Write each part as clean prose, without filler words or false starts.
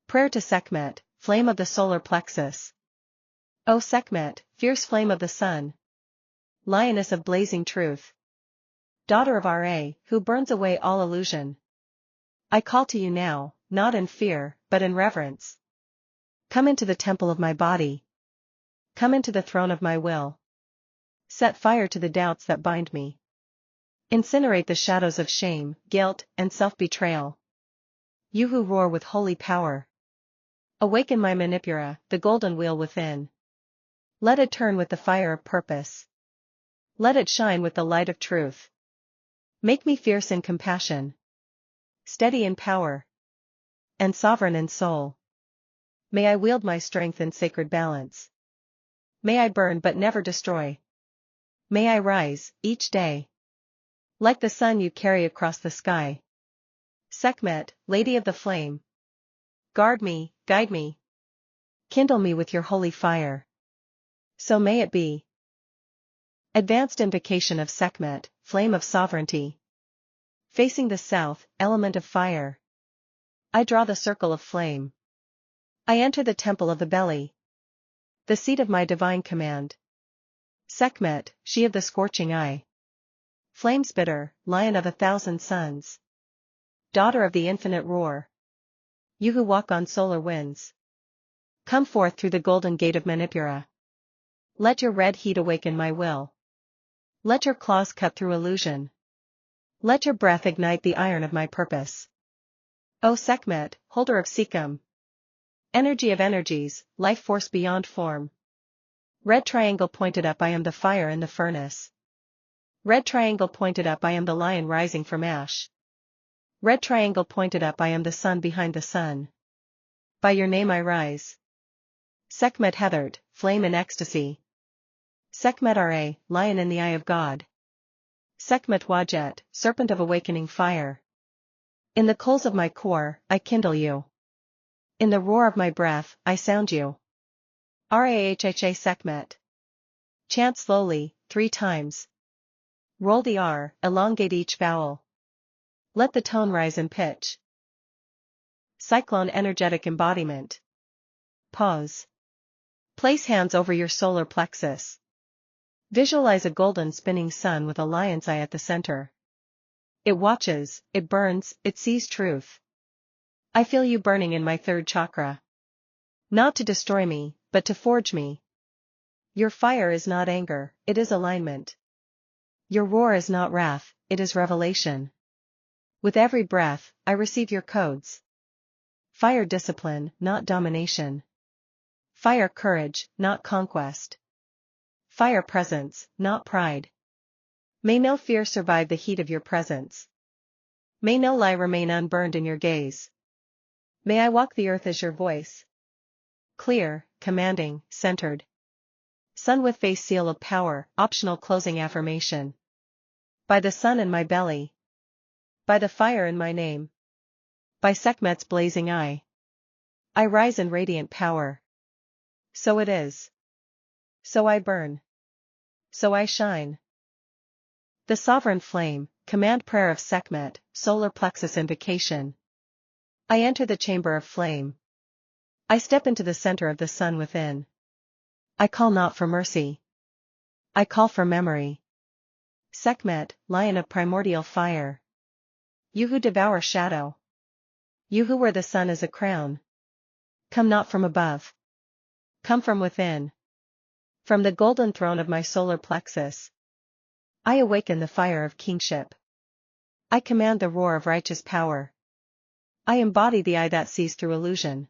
Prayer to Sekhmet, flame of the solar plexus. O Sekhmet, fierce flame of the sun, lioness of blazing truth, daughter of Ra, who burns away all illusion. I call to you now, not in fear, but in reverence. Come into the temple of my body. Come into the throne of my will. Set fire to the doubts that bind me. Incinerate the shadows of shame, guilt, and self-betrayal. You who roar with holy power. Awaken my manipura, the golden wheel within. Let it turn with the fire of purpose. Let it shine with the light of truth. Make me fierce in compassion, steady in power, and sovereign in soul. May I wield my strength in sacred balance. May I burn but never destroy. May I rise, each day, like the sun you carry across the sky. Sekhmet, Lady of the Flame. Guard me, guide me. Kindle me with your holy fire. So may it be. Advanced Invocation of Sekhmet, Flame of Sovereignty. Facing the south, element of fire. I draw the circle of flame. I enter the temple of the belly, the seat of my divine command. Sekhmet, she of the scorching eye. Flame spitter, lion of 1,000 suns. Daughter of the infinite roar. You who walk on solar winds. Come forth through the golden gate of Manipura. Let your red heat awaken my will. Let your claws cut through illusion. Let your breath ignite the iron of my purpose. O Sekhmet, holder of Sikkim. Energy of energies, life force beyond form. Red triangle pointed up, I am the fire in the furnace. Red triangle pointed up, I am the lion rising from ash. Red triangle pointed up, I am the sun behind the sun. By your name I rise. Sekhmet Heathered, flame in ecstasy. Sekhmet Ra, lion in the eye of God. Sekhmet Wajet, serpent of awakening fire. In the coals of my core, I kindle you. In the roar of my breath, I sound you. Rahha Sekhmet. Chant slowly, 3 times. Roll the R, elongate each vowel. Let the tone rise in pitch. Cyclone energetic embodiment. Pause. Place hands over your solar plexus. Visualize a golden spinning sun with a lion's eye at the center. It watches, it burns, it sees truth. I feel you burning in my 3rd chakra. Not to destroy me, but to forge me. Your fire is not anger, it is alignment. Your roar is not wrath, it is revelation. With every breath, I receive your codes. Fire discipline, not domination. Fire courage, not conquest. Fire presence, not pride. May no fear survive the heat of your presence. May no lie remain unburned in your gaze. May I walk the earth as your voice. Clear, commanding, centered. Sun with face seal of power, optional closing affirmation. By the sun in my belly. By the fire in my name. By Sekhmet's blazing eye. I rise in radiant power. So it is. So I burn. So I shine. The sovereign flame, command prayer of Sekhmet, solar plexus invocation. I enter the chamber of flame. I step into the center of the sun within. I call not for mercy. I call for memory. Sekhmet, lion of primordial fire. You who devour shadow. You who wear the sun as a crown. Come not from above. Come from within. From the golden throne of my solar plexus. I awaken the fire of kingship. I command the roar of righteous power. I embody the eye that sees through illusion.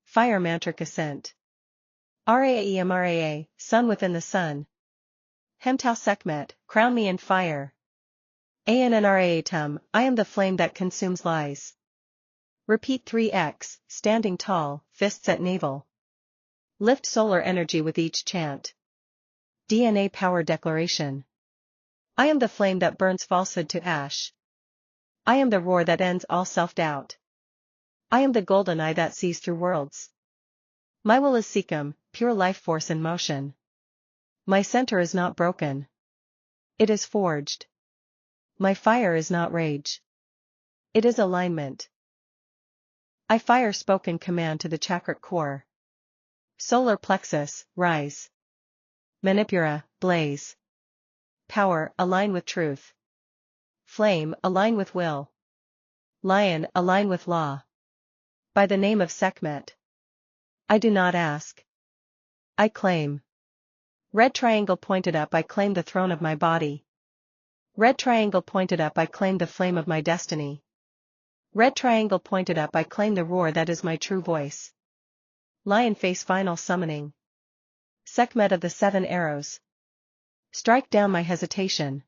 Fire mantric ascent. Raemraa, sun within the sun. Hemtau Sekhmet, crown me in fire. Annraatum, I am the flame that consumes lies. Repeat 3x, standing tall, fists at navel. Lift solar energy with each chant. DNA power declaration. I am the flame that burns falsehood to ash. I am the roar that ends all self-doubt. I am the golden eye that sees through worlds. My will is Sikkim, pure life force in motion. My center is not broken. It is forged. My fire is not rage. It is alignment. I fire spoken command to the chakra core. Solar plexus, rise. Manipura, blaze. Power, align with truth. Flame, align with will. Lion, align with law. By the name of Sekhmet. I do not ask. I claim. Red triangle pointed up, I claim the throne of my body. Red triangle pointed up, I claim the flame of my destiny. Red triangle pointed up, I claim the roar that is my true voice. Lion face final summoning. Sekhmet of the 7 arrows. Strike down my hesitation.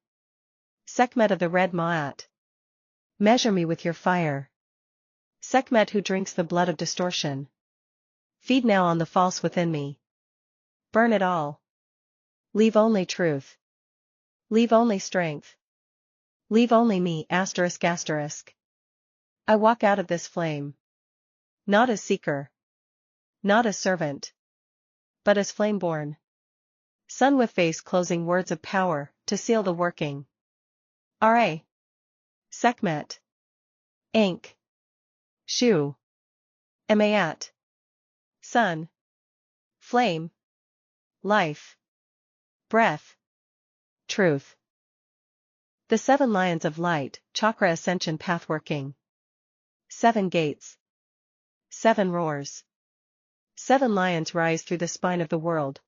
Sekhmet of the red Ma'at. Measure me with your fire. Sekhmet who drinks the blood of distortion. Feed now on the false within me. Burn it all. Leave only truth. Leave only strength. Leave only me. ***. I walk out of this flame. Not as seeker. Not as servant. But as flame-born. Sun with face closing words of power, to seal the working. Ra. Sekhmet. Ink. Shu. Maat. Sun. Flame. Life. Breath. Truth. The 7 lions of light, chakra ascension path working. 7 gates. 7 roars. 7 lions rise through the spine of the world.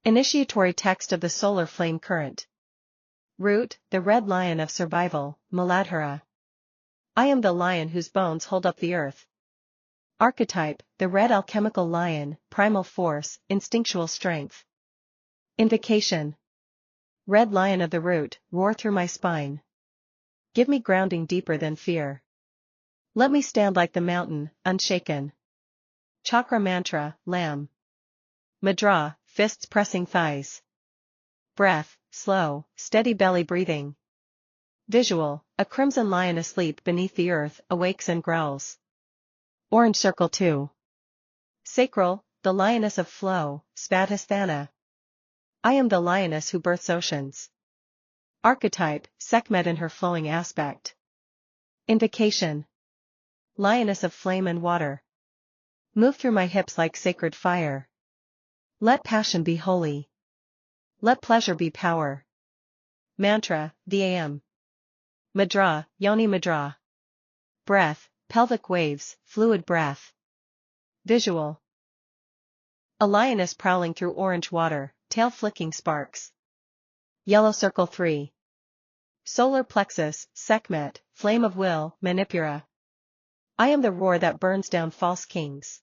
Initiatory text of the solar flame current. Root, the red lion of survival, Muladhara. I am the lion whose bones hold up the earth. Archetype, the red alchemical lion, primal force, instinctual strength. Invocation. Red lion of the root, roar through my spine. Give me grounding deeper than fear. Let me stand like the mountain, unshaken. Chakra mantra, lamb. Mudra, fists pressing thighs. Breath, slow, steady belly breathing. Visual, a crimson lion asleep beneath the earth, awakes and growls. Orange circle 2. Sacral, the lioness of flow, Svadhisthana. I am the lioness who births oceans. Archetype, Sekhmet in her flowing aspect. Invocation. Lioness of flame and water. Move through my hips like sacred fire. Let passion be holy. Let pleasure be power. Mantra, the AM. Mudra, Yoni Mudra. Breath, pelvic waves, fluid breath. Visual. A lioness prowling through orange water, tail flicking sparks. Yellow circle 3. Solar plexus, Sekhmet, flame of will, Manipura. I am the roar that burns down false kings.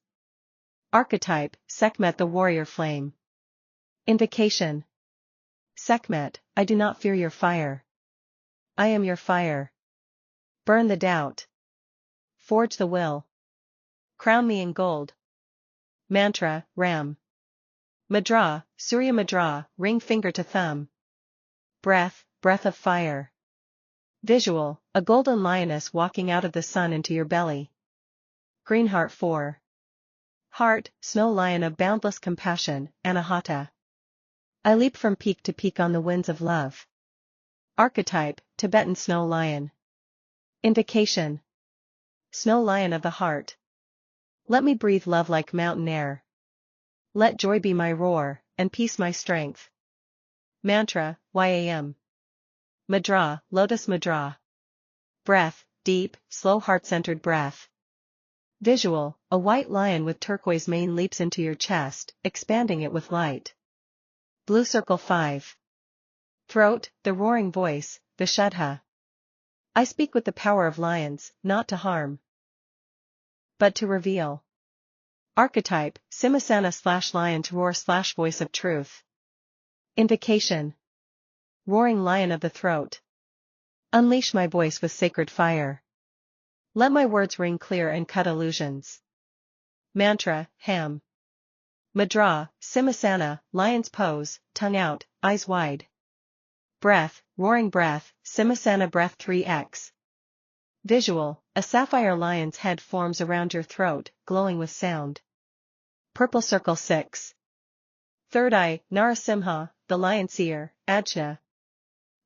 Archetype, Sekhmet the warrior flame. Invocation. Sekhmet, I do not fear your fire. I am your fire. Burn the doubt. Forge the will. Crown me in gold. Mantra, Ram. Mudra, Surya Mudra, ring finger to thumb. Breath, breath of fire. Visual, a golden lioness walking out of the sun into your belly. Green heart 4. Heart, snow lion of boundless compassion, Anahata. I leap from peak to peak on the winds of love. Archetype, Tibetan snow lion. Invocation. Snow lion of the heart. Let me breathe love like mountain air. Let joy be my roar, and peace my strength. Mantra, YAM. Mudra, Lotus Mudra. Breath, deep, slow heart-centered breath. Visual, a white lion with turquoise mane leaps into your chest, expanding it with light. Blue circle 5. Throat, the roaring voice, Vishuddha. I speak with the power of lions, not to harm, but to reveal. Archetype, Simhasana / lion to roar / voice of truth. Invocation. Roaring lion of the throat. Unleash my voice with sacred fire. Let my words ring clear and cut illusions. Mantra, Ham. Mudra, Simhasana, lion's pose, tongue out, eyes wide. Breath, roaring breath, Simhasana breath 3x. Visual, a sapphire lion's head forms around your throat, glowing with sound. Purple circle 6. Third eye, Narasimha, the lion seer, Ajna.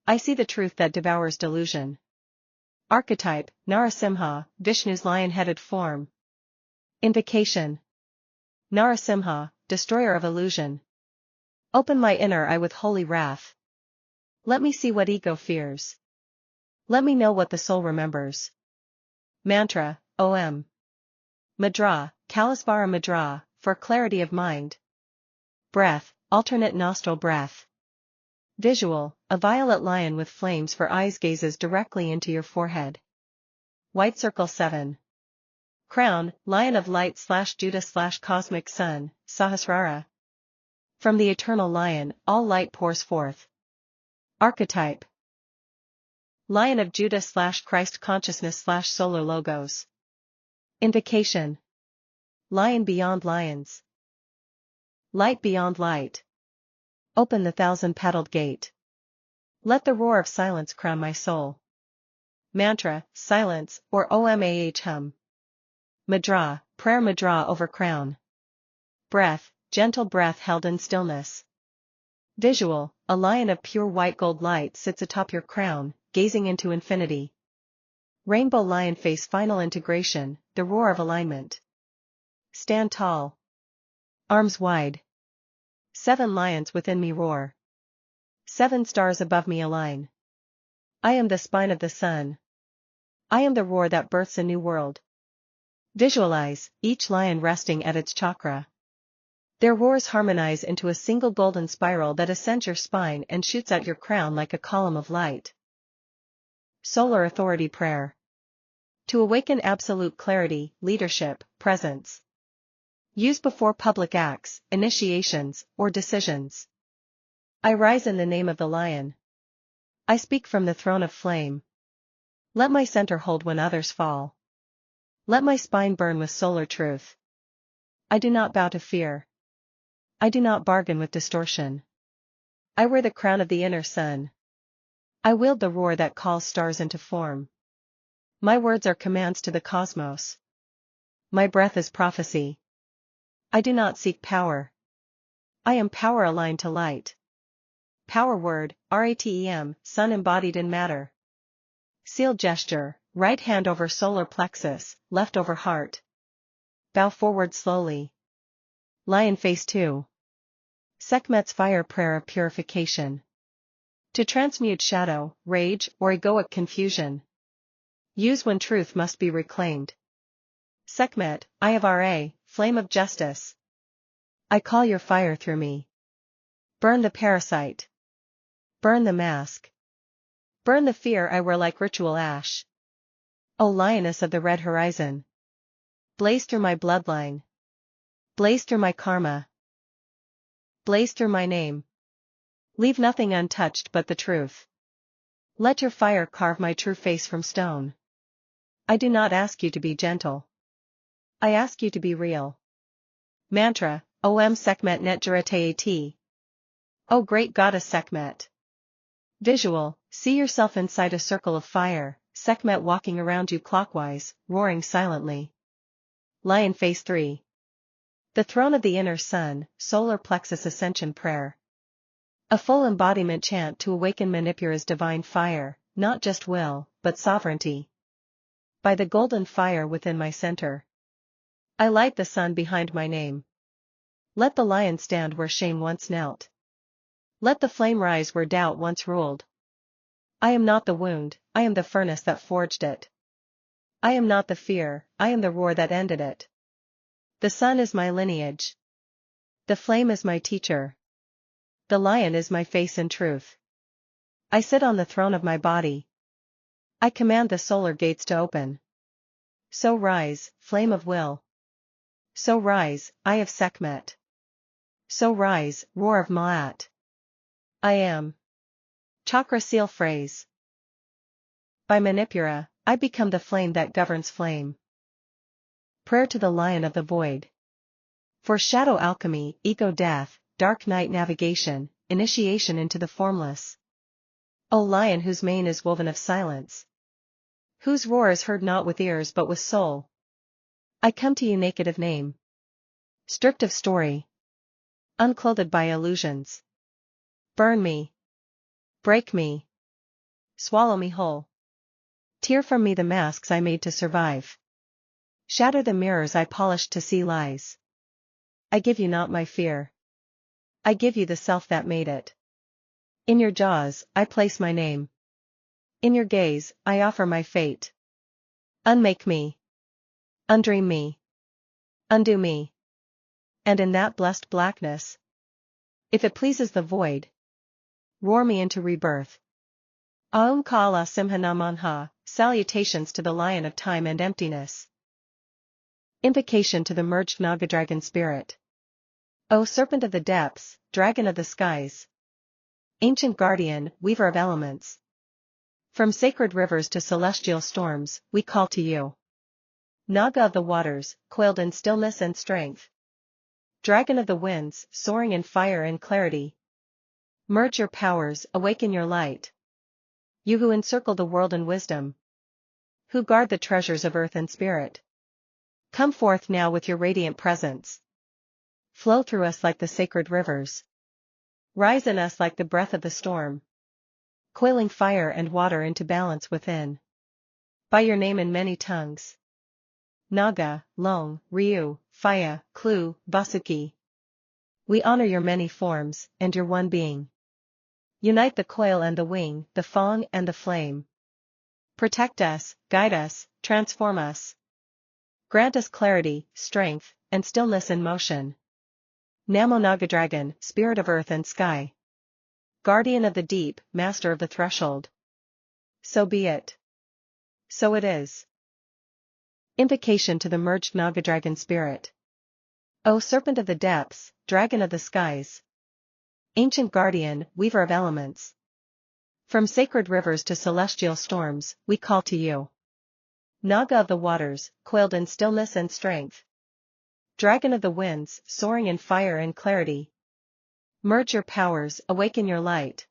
I see the truth that devours delusion. Archetype, Narasimha, Vishnu's lion-headed form, Invocation. Narasimha, destroyer of illusion. Open my inner eye with holy wrath. Let me see what ego fears. Let me know what the soul remembers. Mantra, Om. Mudra, Kalasvara Mudra, for clarity of mind. Breath, alternate nostril breath. Visual, a violet lion with flames for eyes gazes directly into your forehead. White circle 7. Crown, lion of light / Judah / cosmic sun, Sahasrara. From the eternal lion, all light pours forth. Archetype. Lion of Judah / Christ consciousness / solar logos. Invocation. Lion beyond lions. Light beyond light. Open the 1,000-petaled gate. Let the roar of silence crown my soul. Mantra, silence, or Omah hum. Mudra, prayer mudra over crown. Breath, gentle breath held in stillness. Visual, a lion of pure white gold light sits atop your crown, gazing into infinity. Rainbow lion face final integration, the roar of alignment. Stand tall. Arms wide. 7 lions within me roar. 7 stars above me align. I am the spine of the sun. I am the roar that births a new world. Visualize, each lion resting at its chakra. Their roars harmonize into a single golden spiral that ascends your spine and shoots out your crown like a column of light. Solar Authority Prayer. To awaken absolute clarity, leadership, presence. Use before public acts, initiations, or decisions. I rise in the name of the lion. I speak from the throne of flame. Let my center hold when others fall. Let my spine burn with solar truth. I do not bow to fear. I do not bargain with distortion. I wear the crown of the inner sun. I wield the roar that calls stars into form. My words are commands to the cosmos. My breath is prophecy. I do not seek power. I am power aligned to light. Power word, RATEM, sun embodied in matter. Seal gesture, right hand over solar plexus, left over heart. Bow forward slowly. Lion face 2. Sekhmet's fire prayer of purification. To transmute shadow, rage, or egoic confusion. Use when truth must be reclaimed. Sekhmet, eye of Ra, flame of justice. I call your fire through me. Burn the parasite. Burn the mask. Burn the fear I wear like ritual ash. O lioness of the red horizon. Blaze through my bloodline. Blaze through my karma. Blaze through my name. Leave nothing untouched but the truth. Let your fire carve my true face from stone. I do not ask you to be gentle. I ask you to be real. Mantra, Om Sekhmet Netjarateati. O great goddess Sekhmet. Visual, see yourself inside a circle of fire, Sekhmet walking around you clockwise, roaring silently. Lion face 3. The throne of the inner sun, solar plexus ascension prayer. A full embodiment chant to awaken Manipura's divine fire, not just will, but sovereignty. By the golden fire within my center. I light the sun behind my name. Let the lion stand where shame once knelt. Let the flame rise where doubt once ruled. I am not the wound, I am the furnace that forged it. I am not the fear, I am the roar that ended it. The sun is my lineage. The flame is my teacher. The lion is my face in truth. I sit on the throne of my body. I command the solar gates to open. So rise, flame of will. So rise, eye of Sekhmet. So rise, roar of Ma'at. I am. Chakra seal phrase. By Manipura, I become the flame that governs flame. Prayer to the lion of the void. For shadow alchemy, ego death, dark night navigation, initiation into the formless. O lion whose mane is woven of silence. Whose roar is heard not with ears but with soul. I come to you naked of name. Stripped of story. Unclothed by illusions. Burn me. Break me. Swallow me whole. Tear from me the masks I made to survive. Shatter the mirrors I polished to see lies. I give you not my fear. I give you the self that made it. In your jaws, I place my name. In your gaze, I offer my fate. Unmake me. Undream me. Undo me. And in that blessed blackness, if it pleases the void, roar me into rebirth. Aum Kala Simhanamanha, salutations to the lion of time and emptiness. Invocation to the merged Nagadragon spirit. O serpent of the depths, dragon of the skies. Ancient guardian, weaver of elements. From sacred rivers to celestial storms, we call to you. Naga of the waters, coiled in stillness and strength. Dragon of the winds, soaring in fire and clarity. Merge your powers, awaken your light. You who encircle the world in wisdom. Who guard the treasures of earth and spirit. Come forth now with your radiant presence. Flow through us like the sacred rivers. Rise in us like the breath of the storm. Coiling fire and water into balance within. By your name in many tongues. Naga, Long, Ryu, Phaya, Klu, Vasuki. We honor your many forms, and your one being. Unite the coil and the wing, the fong and the flame. Protect us, guide us, transform us. Grant us clarity, strength, and stillness in motion. Namo Nagadragon, spirit of earth and sky. Guardian of the deep, master of the threshold. So be it. So it is. Invocation to the merged Nagadragon spirit. O serpent of the depths, dragon of the skies. Ancient guardian, weaver of elements. From sacred rivers to celestial storms, we call to you. Naga of the waters, coiled in stillness and strength. Dragon of the winds, soaring in fire and clarity. Merge your powers, awaken your light.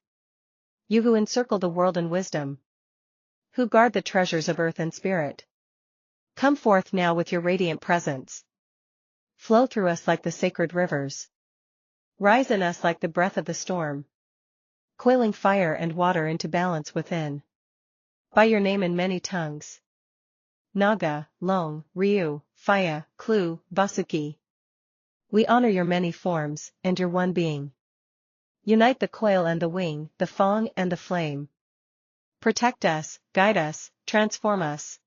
You who encircle the world in wisdom. Who guard the treasures of earth and spirit. Come forth now with your radiant presence. Flow through us like the sacred rivers. Rise in us like the breath of the storm. Coiling fire and water into balance within. By your name in many tongues. Naga, Long, Ryu, Phaya, Klu, Vasuki. We honor your many forms, and your one being. Unite the coil and the wing, the fong and the flame. Protect us, guide us, transform us.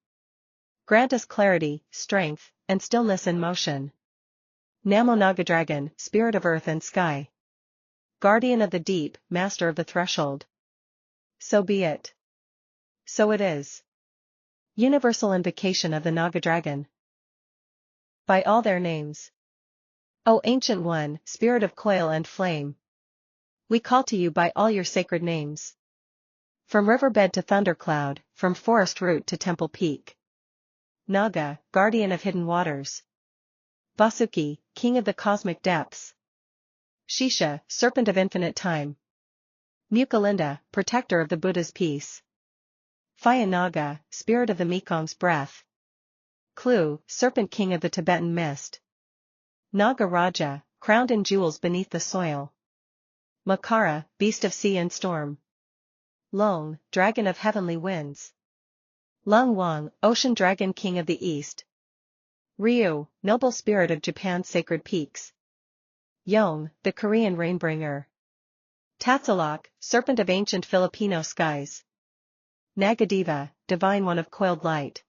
Grant us clarity, strength, and stillness in motion. Namo Nagadragon, spirit of earth and sky. Guardian of the deep, master of the threshold. So be it. So it is. Universal invocation of the Nagadragon. By all their names. O ancient one, spirit of coil and flame. We call to you by all your sacred names. From riverbed to thundercloud, from forest root to temple peak. Naga, guardian of hidden waters. Vasuki, king of the cosmic depths. Shisha, serpent of infinite time. Mukalinda, protector of the Buddha's peace. Phaya Naga, spirit of the Mekong's breath. Klu, serpent king of the Tibetan mist. Naga Raja, crowned in jewels beneath the soil. Makara, beast of sea and storm. Long, dragon of heavenly winds. Lung Wang, ocean dragon king of the east. Ryu, noble spirit of Japan's sacred peaks. Yong, the Korean rainbringer. Tatsalok, serpent of ancient Filipino skies. Nagadeva, divine one of coiled light.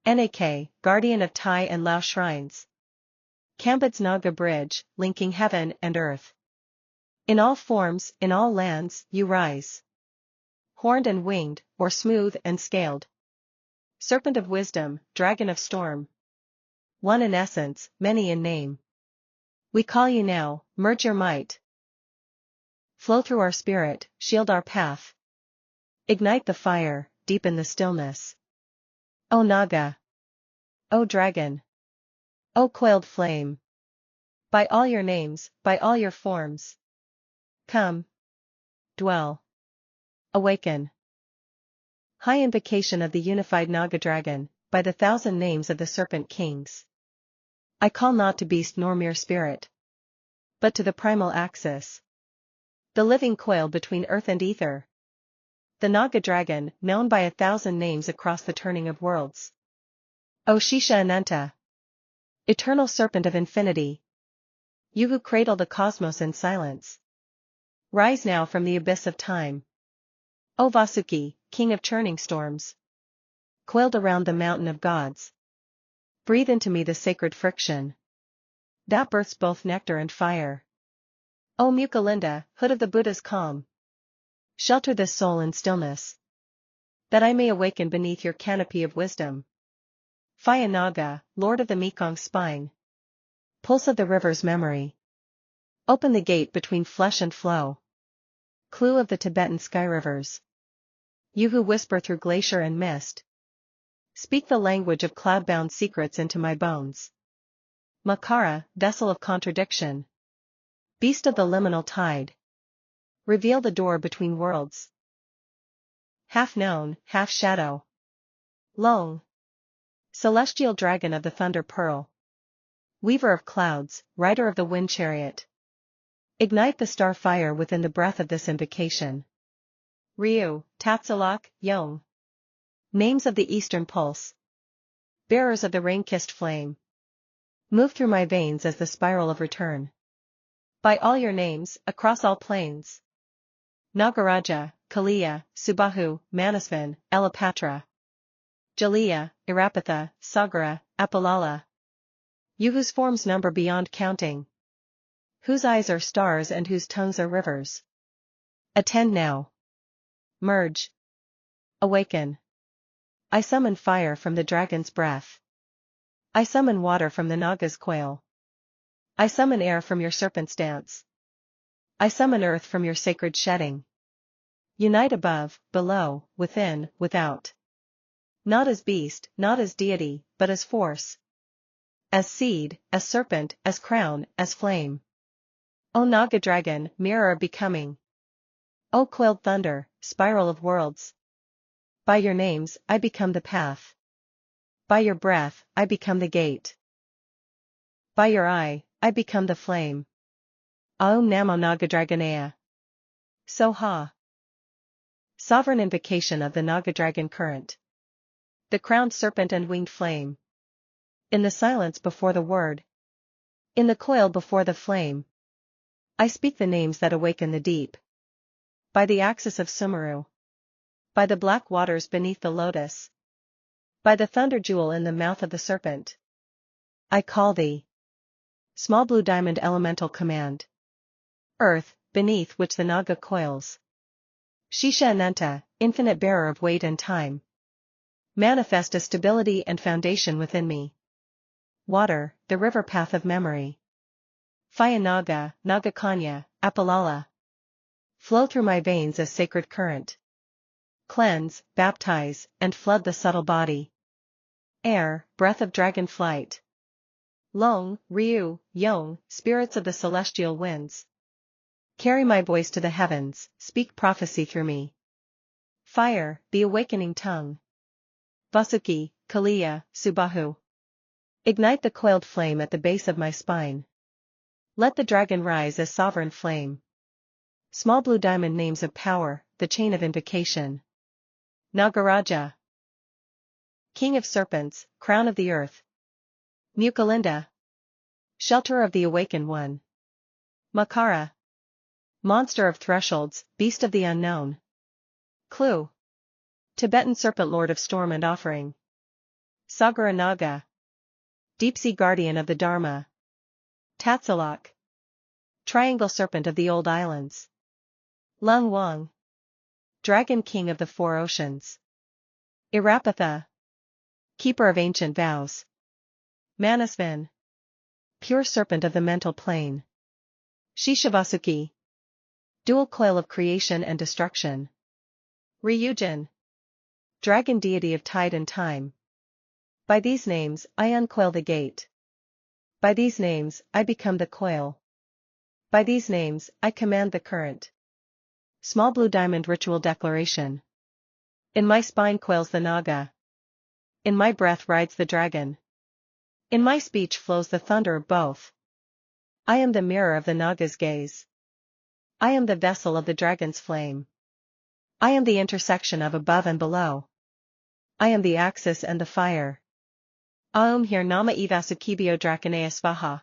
Nak, guardian of Thai and Lao shrines. Cambodge's Naga bridge, linking heaven and earth. In all forms, in all lands, you rise. Horned and winged, or smooth and scaled. Serpent of wisdom, dragon of storm. One in essence, many in name. We call you now, merge your might. Flow through our spirit, shield our path. Ignite the fire, deepen the stillness. O Naga. O dragon. O coiled flame. By all your names, by all your forms. Come. Dwell. Awaken. High invocation of the unified Nagadragon, by the thousand names of the serpent kings. I call not to beast nor mere spirit, but to the primal axis. The living coil between earth and ether. The Nagadragon, known by 1,000 names across the turning of worlds. O Shisha Ananta, eternal serpent of infinity, you who cradle the cosmos in silence, rise now from the abyss of time. O Vasuki, king of churning storms, coiled around the mountain of gods, breathe into me the sacred friction that births both nectar and fire. O Mukalinda, hood of the Buddha's calm, shelter this soul in stillness, that I may awaken beneath your canopy of wisdom. Phaya Naga, lord of the Mekong's spine, pulse of the river's memory, open the gate between flesh and flow. Clue of the Tibetan sky rivers, you who whisper through glacier and mist, speak the language of cloud-bound secrets into my bones. Makara, vessel of contradiction, beast of the liminal tide, reveal the door between worlds. Half known, half shadow. Long, celestial dragon of the thunder pearl, weaver of clouds, rider of the wind chariot, ignite the star fire within the breath of this invocation. Ryu, Tatsalak, Yong, names of the eastern pulse, bearers of the rain-kissed flame, move through my veins as the spiral of return. By all your names, across all planes. Nagaraja, Kaliya, Subahu, Manasvan, Elapatra, Jaliya, Irapatha, Sagara, Apalala. You whose forms number beyond counting, whose eyes are stars and whose tongues are rivers. Attend now. Merge. Awaken. I summon fire from the dragon's breath. I summon water from the Naga's coil. I summon air from your serpent's dance. I summon earth from your sacred shedding. Unite above, below, within, without. Not as beast, not as deity, but as force. As seed, as serpent, as crown, as flame. O Naga dragon, mirror of becoming. O coiled thunder, spiral of worlds. By your names, I become the path. By your breath, I become the gate. By your eye, I become the flame. Aum Namo Nagadragonaya. Soha. Sovereign invocation of the Nagadragon current. The crowned serpent and winged flame. In the silence before the word. In the coil before the flame. I speak the names that awaken the deep. By the axis of Sumeru. By the black waters beneath the lotus. By the thunder jewel in the mouth of the serpent. I call thee. Small blue diamond elemental command. Earth, beneath which the Naga coils. Shisha Ananta, infinite bearer of weight and time. Manifest a stability and foundation within me. Water, the river path of memory. Phaya Naga, Nagakanya, Apalala. Flow through my veins as sacred current. Cleanse, baptize, and flood the subtle body. Air, breath of dragon flight. Long, Ryu, Yong, spirits of the celestial winds. Carry my voice to the heavens, speak prophecy through me. Fire, the awakening tongue. Vasuki, Kaliya, Subahu. Ignite the coiled flame at the base of my spine. Let the dragon rise as sovereign flame. Small blue diamond names of power, the chain of invocation. Nagaraja. King of serpents, crown of the earth. Mukalinda. Shelter of the awakened one. Makara. Monster of thresholds, beast of the unknown. Clue. Tibetan serpent lord of storm and offering. Sagara Naga. Deep sea guardian of the Dharma. Tatsalak. Triangle serpent of the old islands. Lung Wang. Dragon king of the four oceans. Irapatha. Keeper of ancient vows. Manasvan. Pure serpent of the mental plane. Shishavasuki. Dual coil of creation and destruction. Ryujin. Dragon deity of tide and time. By these names, I uncoil the gate. By these names, I become the coil. By these names, I command the current. Small blue diamond ritual declaration. In my spine coils the Naga. In my breath rides the dragon. In my speech flows the thunder of both. I am the mirror of the Naga's gaze. I am the vessel of the dragon's flame. I am the intersection of above and below. I am the axis and the fire. Aum here nama evasukibio draconaea svaha.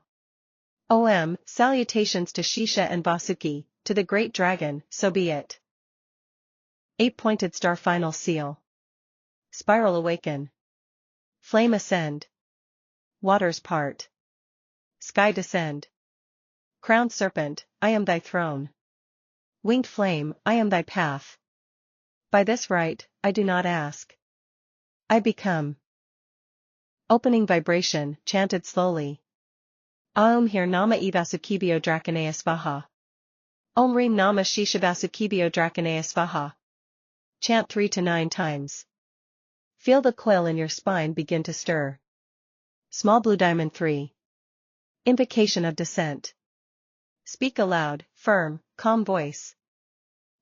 Om, salutations to Shisha and Vasuki, to the great dragon, so be it. 8-pointed star final seal. Spiral awaken. Flame ascend. Waters part. Sky descend. Crowned serpent, I am thy throne. Winged flame, I am thy path. By this right, I do not ask. I become. Opening vibration, chanted slowly. Aum here nama evasukibio draconaea svaha. Om Reem Nama Shishabasukibio Draconaea Svaha. Chant 3 to 9 times. Feel the coil in your spine begin to stir. Small blue diamond 3. Invocation of descent. Speak aloud, firm, calm voice.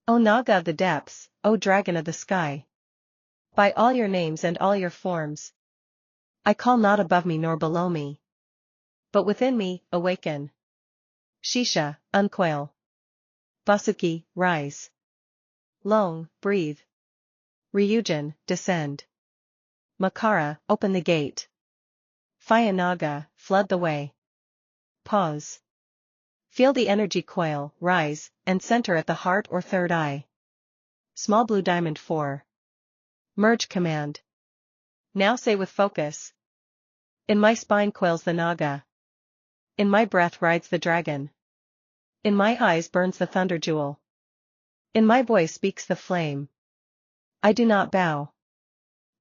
O Naga of the depths, O dragon of the sky. By all your names and all your forms. I call not above me nor below me. But within me, awaken. Shisha, uncoil. Vasuki, rise. Long, breathe. Ryujin, descend. Makara, open the gate. Phaya Naga, flood the way. Pause. Feel the energy coil, rise, and center at the heart or third eye. Small blue diamond 4. Merge command. Now say with focus. In my spine coils the Naga. In my breath rides the dragon. In my eyes burns the thunder jewel. In my voice speaks the flame. I do not bow.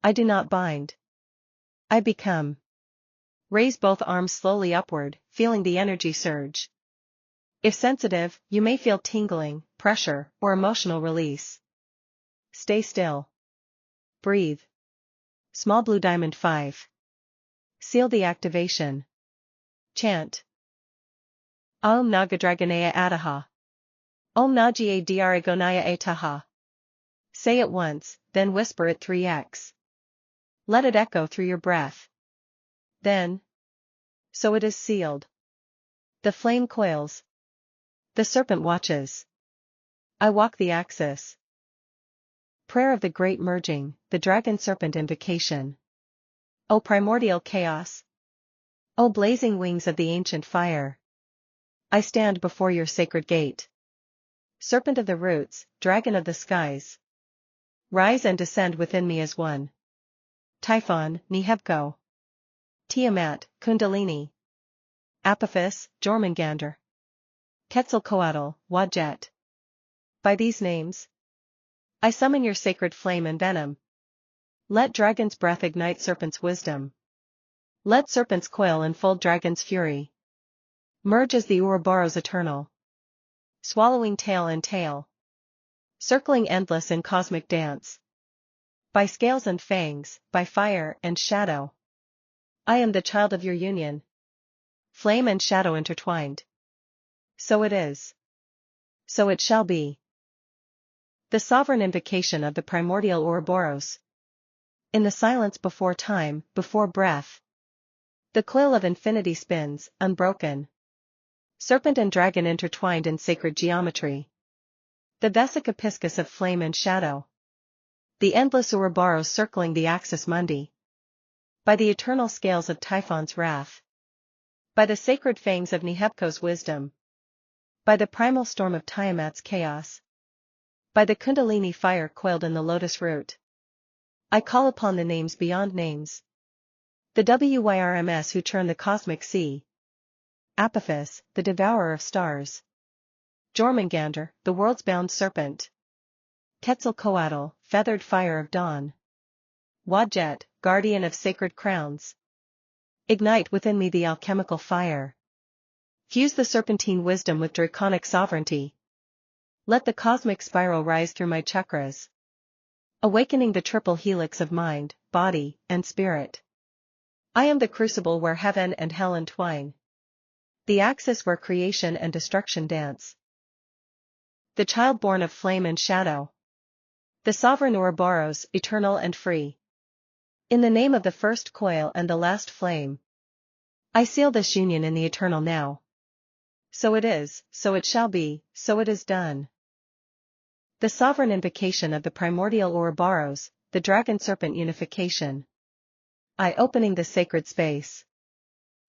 I do not bind. I become. Raise both arms slowly upward, feeling the energy surge. If sensitive, you may feel tingling, pressure, or emotional release. Stay still. Breathe. Small blue diamond 5. Seal the activation. Chant. Aum Nagadragonaya Ataha. Om Najiye Diaragonaya Etaha. Say it once, then whisper it 3x. Let it echo through your breath. Then. So it is sealed. The flame coils. The serpent watches. I walk the axis. Prayer of the Great Merging, the Dragon Serpent Invocation. O primordial chaos. O blazing wings of the ancient fire. I stand before your sacred gate. Serpent of the roots, dragon of the skies. Rise and descend within me as one. Typhon, Nihebko. Tiamat, Kundalini. Apophis, Jormungandr. Quetzalcoatl, Wadjet. By these names, I summon your sacred flame and venom. Let dragon's breath ignite serpent's wisdom. Let serpent's coil enfold dragon's fury. Merge as the Ouroboros eternal. Swallowing tail and tail. Circling endless in cosmic dance. By scales and fangs, by fire and shadow. I am the child of your union. Flame and shadow intertwined. So it is. So it shall be. The sovereign invocation of the primordial Ouroboros. In the silence before time, before breath. The coil of infinity spins, unbroken. Serpent and dragon intertwined in sacred geometry. The Vesica Piscis of flame and shadow. The endless Ouroboros circling the axis mundi. By the eternal scales of Typhon's wrath. By the sacred fangs of Nihebko's wisdom. By the primal storm of Tiamat's chaos. By the Kundalini fire coiled in the lotus root. I call upon the names beyond names. The WYRMS who churn the cosmic sea. Apophis, the devourer of stars. Jormungandr, the world's bound serpent. Quetzalcoatl, feathered fire of dawn. Wadjet, guardian of sacred crowns. Ignite within me the alchemical fire. Fuse the serpentine wisdom with draconic sovereignty. Let the cosmic spiral rise through my chakras. Awakening the triple helix of mind, body, and spirit. I am the crucible where heaven and hell entwine. The axis where creation and destruction dance. The child born of flame and shadow. The sovereign Ouroboros, eternal and free. In the name of the first coil and the last flame. I seal this union in the eternal now. So it is, so it shall be, so it is done. The sovereign invocation of the primordial Ouroboros, the dragon serpent unification. I opening the sacred space.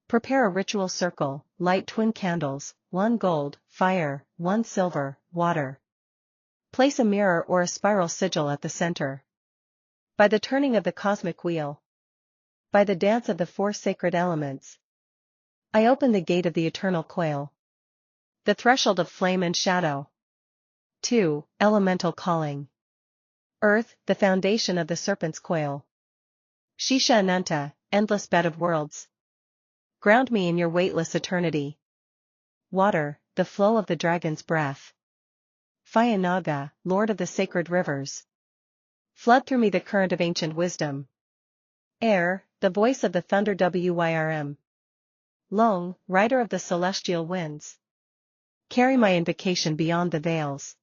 Prepare a ritual circle, light twin candles, one gold, fire, one silver, water. Place a mirror or a spiral sigil at the center. By the turning of the cosmic wheel. By the dance of the four sacred elements. I open the gate of the eternal coil. The threshold of flame and shadow. 2. Elemental calling. Earth, the foundation of the serpent's coil. Shisha Ananta, endless bed of worlds. Ground me in your weightless eternity. Water, the flow of the dragon's breath. Phaya Naga, lord of the sacred rivers. Flood through me the current of ancient wisdom. Air, the voice of the thunder Wyrm. Long, rider of the celestial winds. Carry my invocation beyond the veils.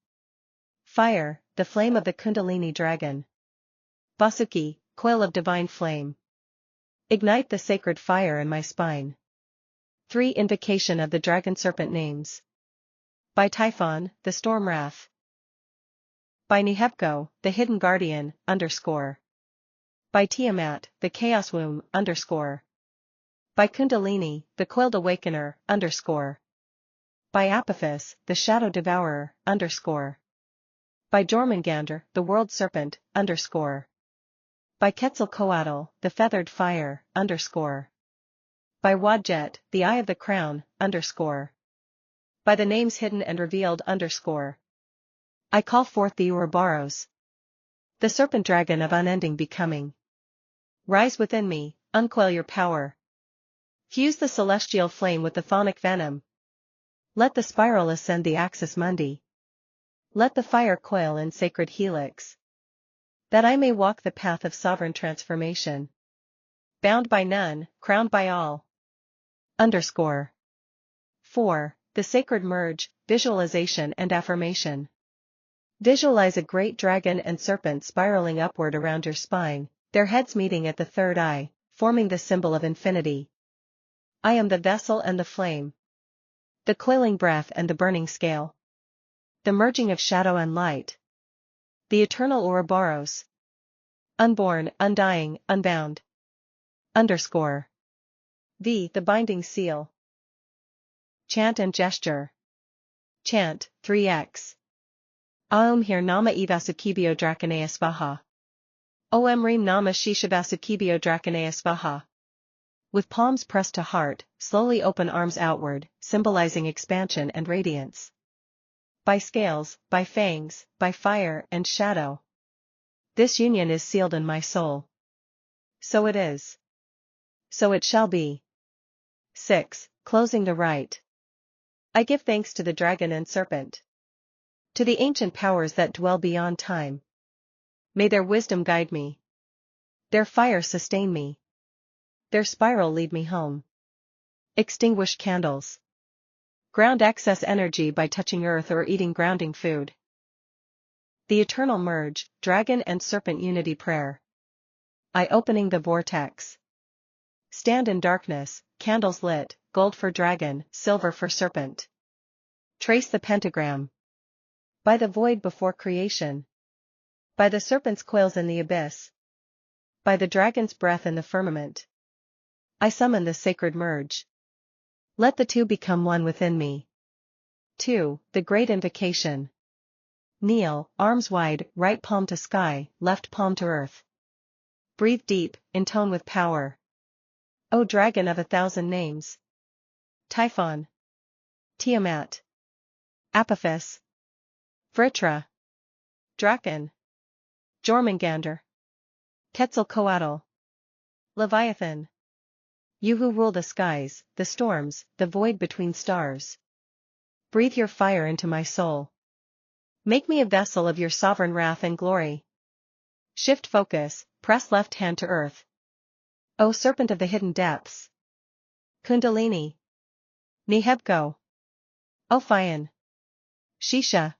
Fire, the flame of the Kundalini dragon. Vasuki, coil of divine flame. Ignite the sacred fire in my spine. 3. Invocation of the dragon serpent names. By Typhon, the storm wrath. By Nehebko, the hidden guardian, _. By Tiamat, the chaos womb, _. By Kundalini, the coiled awakener, _. By Apophis, the shadow devourer, _. By Jormungandr, the world serpent, _. By Quetzalcoatl, the feathered fire, _. By Wadjet, the eye of the crown, _. By the names hidden and revealed, _. I call forth the Ouroboros. The serpent dragon of unending becoming. Rise within me, uncoil your power. Fuse the celestial flame with the phonic venom. Let the spiral ascend the axis mundi. Let the fire coil in sacred helix. That I may walk the path of sovereign transformation. Bound by none, crowned by all. _. 4. The sacred merge, visualization and affirmation. Visualize a great dragon and serpent spiraling upward around your spine, their heads meeting at the third eye, forming the symbol of infinity. I am the vessel and the flame. The coiling breath and the burning scale. The merging of shadow and light. The eternal Ouroboros. Unborn, undying, unbound. _. V. The binding seal. Chant and gesture. Chant, 3x. Aum Hir Nama Evasukibio Draconea Svaha. Om Reem Nama Shishavasukibio Draconea Svaha. With palms pressed to heart, slowly open arms outward, symbolizing expansion and radiance. By scales, by fangs, by fire and shadow. This union is sealed in my soul. So it is. So it shall be. 6. Closing the rite. I give thanks to the dragon and serpent. To the ancient powers that dwell beyond time. May their wisdom guide me. Their fire sustain me. Their spiral lead me home. Extinguish candles. Ground excess energy by touching earth or eating grounding food. The eternal merge, dragon and serpent unity prayer. I opening the vortex. Stand in darkness, candles lit, gold for dragon, silver for serpent. Trace the pentagram. By the void before creation. By the serpent's coils in the abyss. By the dragon's breath in the firmament. I summon the sacred merge. Let the two become one within me. 2. The Great Invocation. Kneel, arms wide, right palm to sky, left palm to earth. Breathe deep, intone with power. O dragon of 1,000 names. Typhon. Tiamat. Apophis. Vritra. Draken. Jormungandr. Quetzalcoatl. Leviathan. You who rule the skies, the storms, the void between stars. Breathe your fire into my soul. Make me a vessel of your sovereign wrath and glory. Shift focus, press left hand to earth. O serpent of the hidden depths. Kundalini. Nehebko. Ophion. Shisha.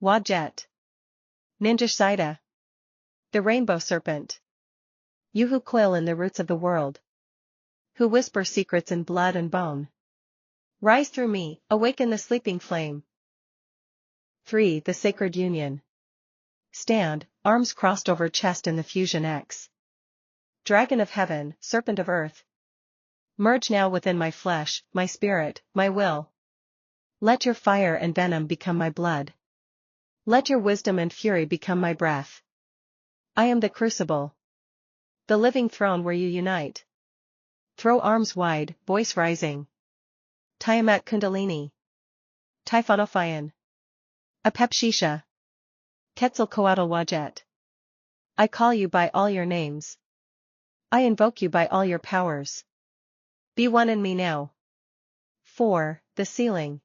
Wadjet. Ninjashida. The rainbow serpent. You who coil in the roots of the world. Who whisper secrets in blood and bone. Rise through me, awaken the sleeping flame. 3. The Sacred Union. Stand, arms crossed over chest in the fusion X. Dragon of heaven, serpent of earth. Merge now within my flesh, my spirit, my will. Let your fire and venom become my blood. Let your wisdom and fury become my breath. I am the crucible. The living throne where you unite. Throw arms wide, voice rising. Tiamat Kundalini. Typhonophion. Apepshisha. Quetzalcoatl. I call you by all your names. I invoke you by all your powers. Be one in me now. 4. The ceiling.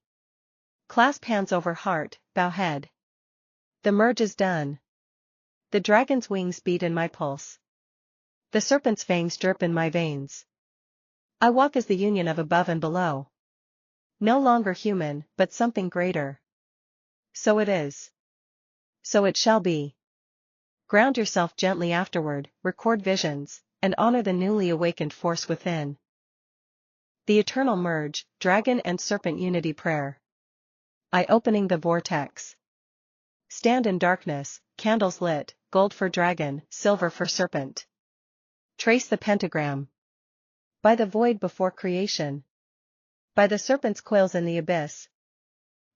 Clasp hands over heart, bow head. The merge is done. The dragon's wings beat in my pulse. The serpent's fangs drip in my veins. I walk as the union of above and below. No longer human, but something greater. So it is. So it shall be. Ground yourself gently afterward, record visions, and honor the newly awakened force within. The eternal merge, dragon and serpent unity prayer. Eye-opening the vortex. Stand in darkness, candles lit, gold for dragon, silver for serpent. Trace the pentagram. By the void before creation. By the serpent's coils in the abyss.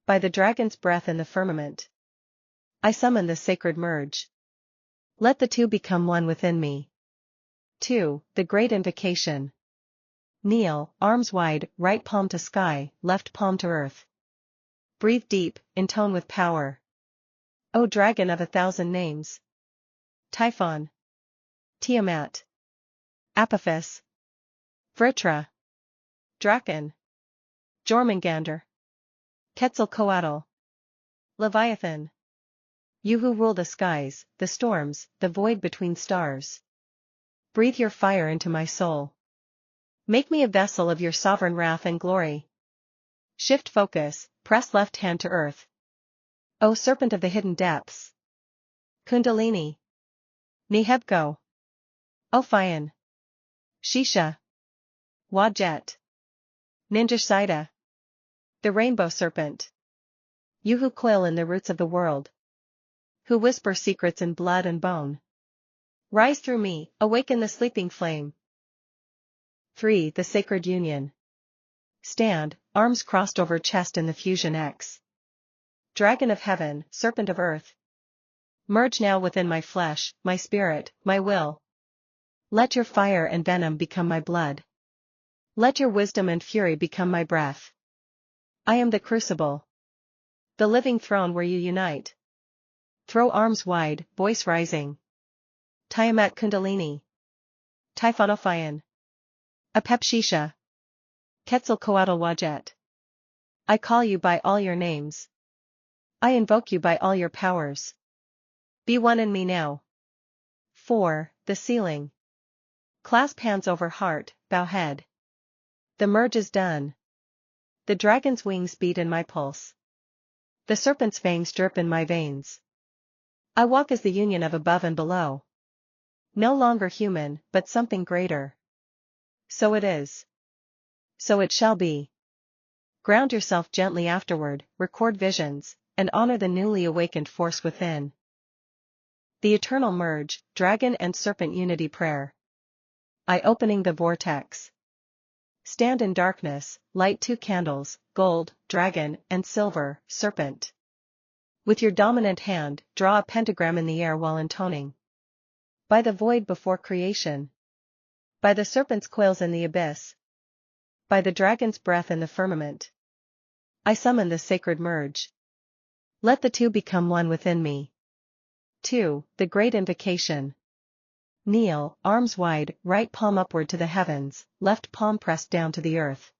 By the dragon's breath in the firmament. I summon the sacred merge. Let the two become one within me. 2. The great invocation. Kneel, arms wide, right palm to sky, left palm to earth. Breathe deep, intone with power. O dragon of 1,000 names. Typhon. Tiamat. Apophis. Vritra. Draken. Jormungandr. Quetzalcoatl. Leviathan. You who rule the skies, the storms, the void between stars. Breathe your fire into my soul. Make me a vessel of your sovereign wrath and glory. Shift focus, press left hand to earth. O serpent of the hidden depths. Kundalini. Nihebgo. Ophion. Shisha. Wajet. Ninjashida. The rainbow serpent. You who coil in the roots of the world. Who whisper secrets in blood and bone. Rise through me, awaken the sleeping flame. 3. The sacred union. Stand, arms crossed over chest in the fusion X. Dragon of heaven, serpent of earth. Merge now within my flesh, my spirit, my will. Let your fire and venom become my blood. Let your wisdom and fury become my breath. I am the crucible. The living throne where you unite. Throw arms wide, voice rising. Tiamat Kundalini. Typhonophion. Apepshisha. Quetzalcoatl. I call you by all your names. I invoke you by all your powers. Be one in me now. 4. The ceiling. Clasp hands over heart, bow head. The merge is done. The dragon's wings beat in my pulse. The serpent's fangs drip in my veins. I walk as the union of above and below. No longer human, but something greater. So it is. So it shall be. Ground yourself gently afterward, record visions, and honor the newly awakened force within. The eternal merge, dragon and serpent unity prayer. Eye-opening the vortex. Stand in darkness, light 2 candles, gold, dragon, and silver, serpent. With your dominant hand, draw a pentagram in the air while intoning. By the void before creation. By the serpent's coils in the abyss. By the dragon's breath in the firmament. I summon the sacred merge. Let the two become one within me. 2. The great invocation. Kneel, arms wide, right palm upward to the heavens, left palm pressed down to the earth.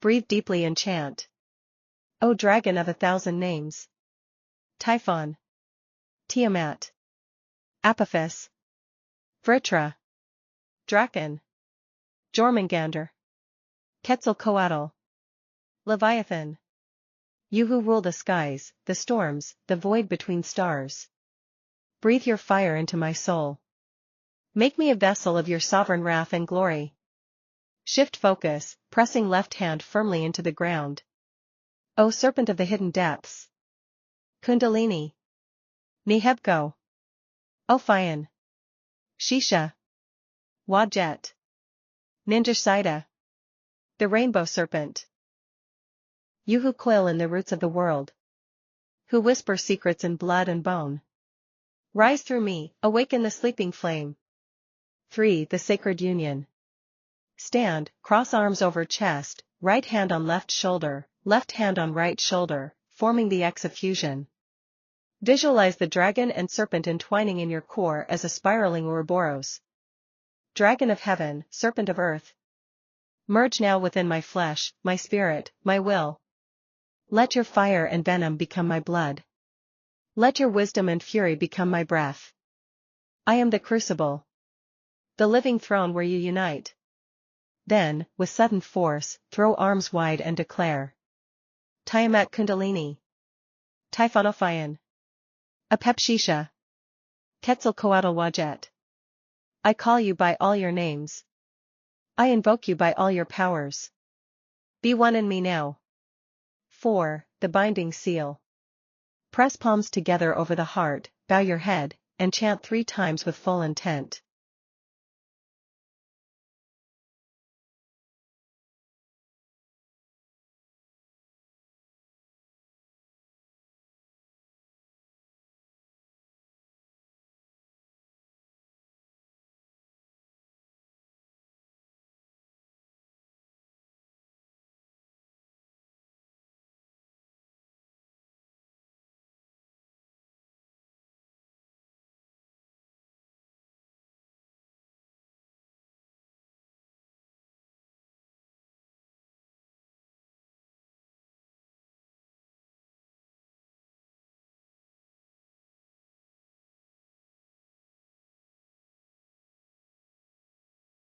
Breathe deeply and chant. O dragon of 1,000 names. Typhon. Tiamat. Apophis. Vritra. Draken. Jormungandr. Quetzalcoatl. Leviathan. You who rule the skies, the storms, the void between stars. Breathe your fire into my soul. Make me a vessel of your sovereign wrath and glory. Shift focus, pressing left hand firmly into the ground. O serpent of the hidden depths. Kundalini. Nihebgo. Ophion. Shisha. Wajet. Ninja Saida. The Rainbow Serpent. You who coil in the roots of the world. Who whisper secrets in blood and bone. Rise through me, awaken the sleeping flame. 3. The Sacred Union. Stand, cross arms over chest, right hand on left hand on right shoulder, forming the X of fusion. Visualize the dragon and serpent entwining in your core as a spiraling Ouroboros. Dragon of heaven, serpent of earth. Merge now within my flesh, my spirit, my will. Let your fire and venom become my blood. Let your wisdom and fury become my breath. I am the crucible. The living throne where you unite. Then, with sudden force, throw arms wide and declare. Tiamat Kundalini. Typhonophion. Apepshisha. Quetzalcoatl Wajet. I call you by all your names. I invoke you by all your powers. Be one in me now. 4. The Binding Seal. Press palms together over the heart, bow your head, and chant 3 times with full intent.